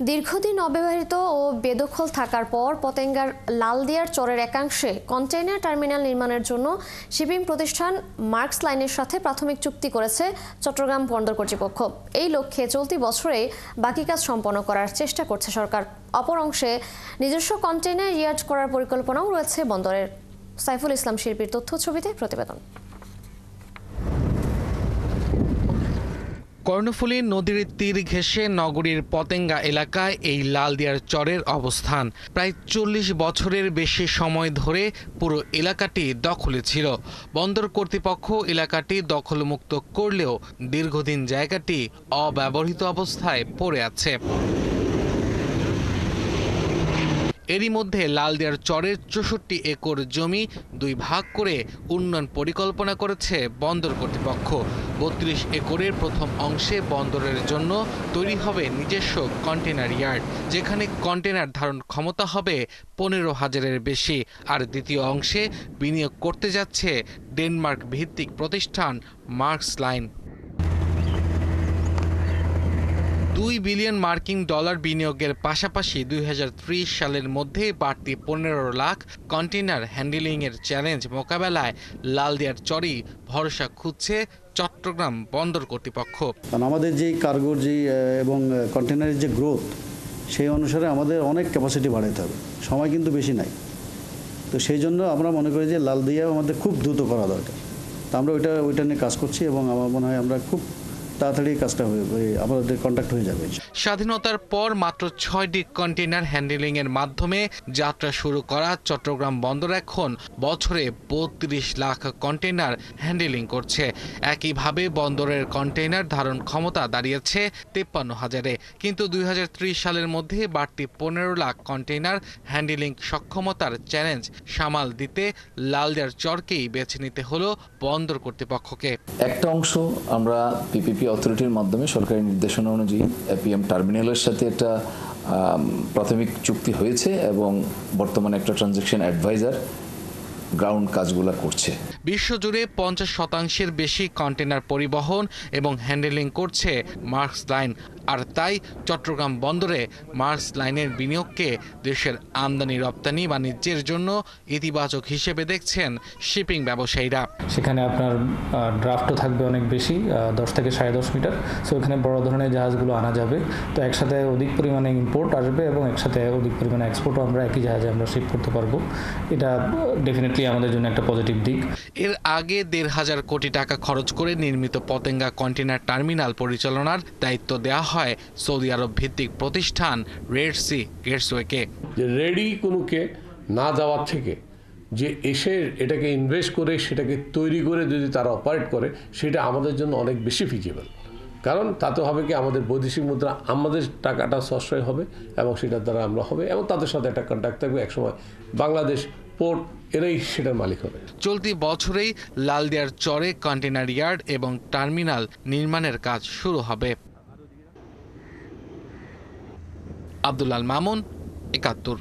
দীর্ঘদিন অব্যবহৃত ও বেদখল থাকার পর পতেঙ্গার লালদিয়ার চরের একাংশে কন্টেইনার টার্মিনাল নির্মাণের জন্য শিপিং প্রতিষ্ঠান মার্কস লাইনের সাথে প্রাথমিক চুক্তি করেছে চট্টগ্রাম বন্দর কর্তৃপক্ষ। এই লক্ষ্যে চলতি বছরে বাকি কাজ সম্পন্ন করার চেষ্টা করছে সরকার। অপর অংশে নিজস্ব কন্টেইনার ইয়ার্ড করার পরিকল্পনাও রয়েছে বন্দরের। সাইফুল ইসলাম শিল্পীর তথ্য ছবিতে প্রতিবেদন। কর্ণফুলী নদীর তীর ঘেঁষে নগরীর পতেঙ্গা এলাকায় এই লালদিয়ার চরের অবস্থান। প্রায় 40 বছরের বেশি সময় ধরে পুরো এলাকাটি দখলে ছিল। বন্দর কর্তৃপক্ষ এলাকাটি দখলমুক্ত করলেও দীর্ঘদিন জায়গাটি অব্যবহৃত অবস্থায় পড়ে আছে। এরই মধ্যে লালদিয়ার চরের 64 একর জমি 2 ভাগ করে উন্নয়ন পরিকল্পনা করেছে বন্দর কর্তৃপক্ষ। 32 একরের প্রথম অংশে বন্দরের জন্য তৈরি হবে নিজস্ব কন্টেইনার ইয়ার্ড, যেখানে কন্টেইনার ধারণ ক্ষমতা হবে 15,000-এর বেশি। আর দ্বিতীয় অংশে বিনিয়োগ করতে যাচ্ছে ডেনমার্ক ভিত্তিক প্রতিষ্ঠান মার্কস লাইন। $2 বিলিয়ন মার্কিন বিনিয়োগের পাশাপাশি 2030 সালের মধ্যে বাড়তি 15 লাখ কন্টেইনার হ্যান্ডেলিংয়ের চ্যালেঞ্জ মোকাবেলায় লালদিয়ার চরই ভরসা খুঁজছে চট্টগ্রাম বন্দর কর্তৃপক্ষ। কারণ আমাদের যে কার্গোর যে এবং কন্টেইনারের যে গ্রোথ, সেই অনুসারে আমাদের অনেক ক্যাপাসিটি বাড়াতে হবে, সময় কিন্তু বেশি নাই। তো সেই জন্য আমরা মনে করি যে লালদিয়া আমাদের খুব দ্রুত করা দরকার। তো আমরা ওইটা নিয়ে কাজ করছি এবং আমার মনে হয় আমরা খুব তাড়াতাড়ি কাজটা আমাদের কন্ট্যাক্ট হয়ে যাবে। স্বাধীনতার পর মাত্র 6টি কন্টেইনার হ্যান্ডেলিং এর মাধ্যমে যাত্রা শুরু করা চট্টগ্রাম বন্দর এখন বছরে 32 লাখ কন্টেইনার হ্যান্ডেলিং করছে। একইভাবে বন্দরের কন্টেইনার ধারণ ক্ষমতা দাঁড়িয়েছে 53,000-এ। কিন্তু 2030 সালের মধ্যে বাড়তি 15 লাখ কন্টেইনার হ্যান্ডেলিং সক্ষমতার চ্যালেঞ্জ সামাল দিতে লালদিয়ার চরকেই বেছে নিতে হলো বন্দর কর্তৃপক্ষকে। একটা অংশ আমরা পিপিপি অথরিটির মাধ্যমে সরকারি নির্দেশনা অনুযায়ী এপিএম টার্মিনালের সাথে একটা প্রাথমিক চুক্তি হয়েছে এবং বর্তমানে একটা ট্রানজাকশন অ্যাডভাইজার গ্রাউন্ড কাজগুলো করছে। বিশ্বজুড়ে 50% বেশি কন্টেইনার পরিবহন এবং হ্যান্ডেলিং করছে মার্কস লাইন। আর তাই চট্টগ্রাম বন্দরে মার্কস লাইনের বিনিয়োগকে দেশের আমদানি রপ্তানি বাণিজ্যের জন্য ইতিবাচক হিসেবে দেখছেন শিপিং ব্যবসায়ীরা। সেখানে আপনার ড্রাফটও থাকবে অনেক বেশি, 10 থেকে 10.5 মিটার। সো এখানে বড় ধরনের জাহাজগুলো আনা যাবে। তো একসাথে অধিক পরিমাণে ইম্পোর্ট আসবে এবং একসাথে অধিক পরিমাণে এক্সপোর্টও আমরা একই জাহাজে আমরা শিপ করতে পারবো। এটা ডেফিনেটলি আমাদের জন্য একটা পজিটিভ দিক। এর আগে 1,500 কোটি টাকা খরচ করে নির্মিত পতেঙ্গা কন্টেইনার টার্মিনাল পরিচালনার দায়িত্ব দেওয়া হয় সৌদি আরব ভিত্তিক প্রতিষ্ঠান রেড সি গেটসওয়েকে। রেডি কোনোকে না যাওয়ার থেকে যে এসে এটাকে ইনভেস্ট করে সেটাকে তৈরি করে যদি তারা অপারেট করে, সেটা আমাদের জন্য অনেক বেশি ফিজিবল। কারণ তাতে হবে কি, আমাদের বৈদেশিক মুদ্রা, আমাদের টাকাটা সাশ্রয় হবে এবং সেটার দ্বারা আমরা হবে এবং তাদের সাথে একটা কন্ট্যাক্ট থাকবে। একসময় বাংলাদেশ পোর্ট এরাই সেটার মালিক হবে। চলতি বছরেই লালদিয়ার চরে কন্টেইনার ইয়ার্ড এবং টার্মিনাল নির্মাণের কাজ শুরু হবে। আব্দুল আল মামুন, ৭১।